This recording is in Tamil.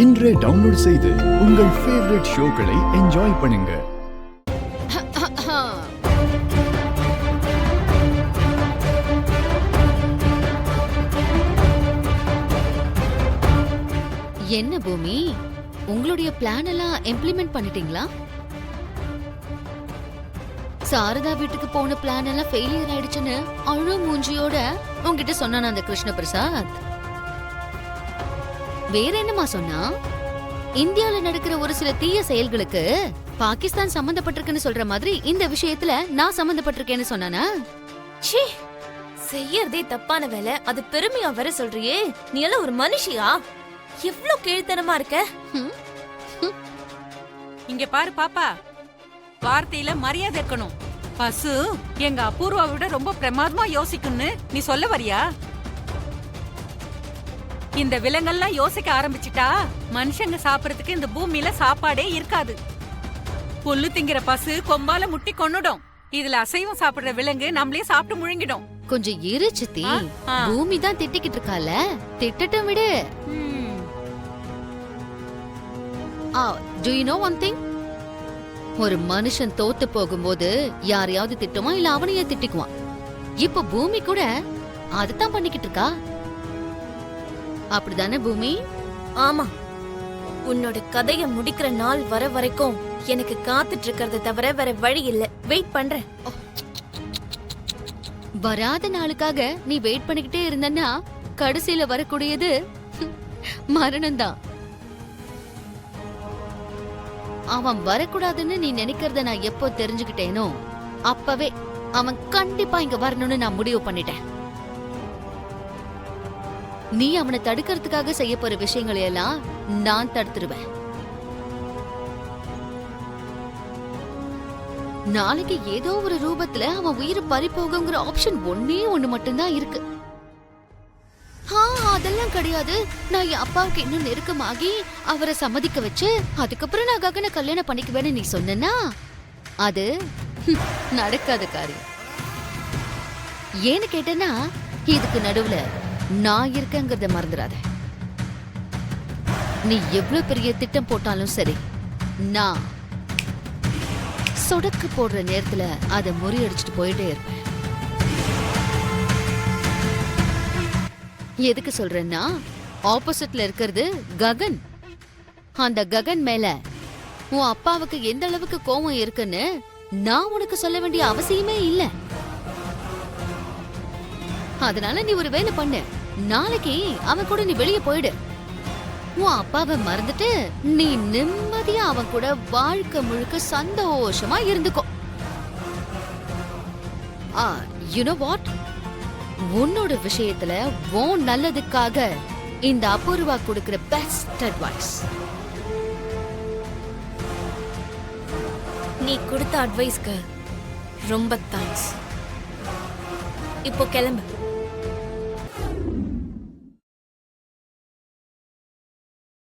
இன்றே டவுன்லோட் செய்து உங்கள் ஃபேவரட் ஷோக்களை என்ஜாய் பண்ணுங்க. என்ன பூமி, உங்களுடைய பிளான் எல்லாம் இம்ப்ளிமெண்ட் பண்ணிட்டீங்களா? சாரதா வீட்டுக்கு போன பிளான் எல்லாம் ஃபெயிலியர் ஆயிடுச்சுன்னு அழு மூஞ்சியோட உங்ககிட்ட சொன்னான அந்த கிருஷ்ண பிரசாத். வேற என்னமா சொன்னா? இந்தியால நடக்கிற ஒரு சில தீய செயல்களுக்கு பாகிஸ்தான் சம்பந்தப்பட்டிருக்குன்னு சொல்ற மாதிரி இந்த விஷயத்துல நான் சம்பந்தப்பட்டிருக்கேன்னு சொன்னானா? செய்யறதே தப்பான வேலை, அது பெருமையா வர சொல்றியே. நீ எல்லாம் ஒரு மனுஷியா? எவ்வளவு கீழ்த்தனமா இருக்க. இங்க பாரு பாப்பா, வார்த்தையில மரியாதை இருக்கணும். பசு எங்க அபூர்வா விட ரொம்ப பிரமாதமா யோசிக்கும்னு நீ சொல்ல வரியா? இந்த விலங்கெல்லாம் யோசிக்க ஆரம்பிச்சிட்டா மனுஷங்க சாப்பிடறதுக்கு இந்த பூமியில சாப்பாடே இருக்காது. புல்லு திங்கிற பசு கொம்பால முட்டி கொன்னுடும். இதுல அசைவம் சாப்பிடுற விலங்கு நம்மளே சாப்பிட்டு முழுங்கிடும். கொஞ்சம் இரு சித்தி, பூமி தான் திட்டிக்கிட்டு இருக்கால, திட்டட்டும் விடு. Do you know one thing? ஒரு மனுஷன் தோத்து போகும்போது யாரையாவது திட்டுமா இல்ல அவனையே திட்டிக்குவான். இப்ப பூமி கூட அதுதான் பண்ணிக்கிட்டு இருக்கா. அப்படிதானே பூமி? ஆமா, உன்னோட கதைய முடிக்கிற நாள் வர வரைக்கும் எனக்கு காத்துட்டு இருக்கிறத தவிர வேற வழி இல்ல. வெயிட் பண்றேன். வராத நாளுக்காக நீ வெயிட் பண்ணிக்கிட்டே இருந்தன்னா கடைசியில வரக்கூடியது மரணம்தான். அவன் வரக்கூடாதுன்னு நீ நினைக்கிறத நான் எப்போ தெரிஞ்சுக்கிட்டேனோ அப்பவே அவன் கண்டிப்பா இங்க வரணும்னு நான் முடிவு பண்ணிட்டேன். நீ அவனை தடுக்கிறதுக்காக செய்ய போற விஷயங்களை எல்லாம் நான் தடுத்துருவேன். நாளைக்கு ஏதோ ஒரு ரூபத்துல அவன் உயிரை பறிப்போகுங்கிற ஆப்ஷன் ஒன்னே ஒண்ணு மட்டும்தான் இருக்கு. அதெல்லாம் கிடையாது. நான் என் அப்பாவுக்கு இன்னும் நெருக்கமாகி அவரை சம்மதிக்க வச்சு அதுக்கப்புறம் நான் ககனை கல்யாணம் பண்ணிக்குவேன்னு நீ சொன்னா அது நடக்காத காரியம். ஏன்னு கேட்டனா, இதுக்கு நடுவுல நான் இருக்கேங்கிறத மறந்துடாத. நீ எவ்வளவு பெரிய திட்டம் போட்டாலும் சரி, நான் சொடக்கு போடுற நேரத்துல அதை முறியடிச்சிட்டு போயிட்டே இருப்பேன். எதுக்கு சொல்றேன்னா, ஆப்போசிட்ல இருக்கிறது ககன். அந்த ககன் மேல உன் அப்பாவுக்கு எந்த அளவுக்கு கோபம் இருக்குன்னு நான் உனக்கு சொல்ல வேண்டிய அவசியமே இல்ல. அதனால நீ ஒரு வேலை பண்ணு. நாளைக்கு அவன் கூட நீ வெளியே போயிடு. உன் அப்பாவை மறந்துட்டு நீ நிம்மதியா அவன் கூட வாழ்க்கை முழுக்க சந்தோஷமா இருந்துக்கோ. You know what? உன்னோட விஷயத்துல உன் நல்லதுக்காக இந்த அபூர்வா கொடுக்கிற பெஸ்ட் அட்வைஸ். நீ கொடுத்த அட்வைஸ்க்கு ரொம்ப தேங்க்ஸ். இப்போ கிளம்பு.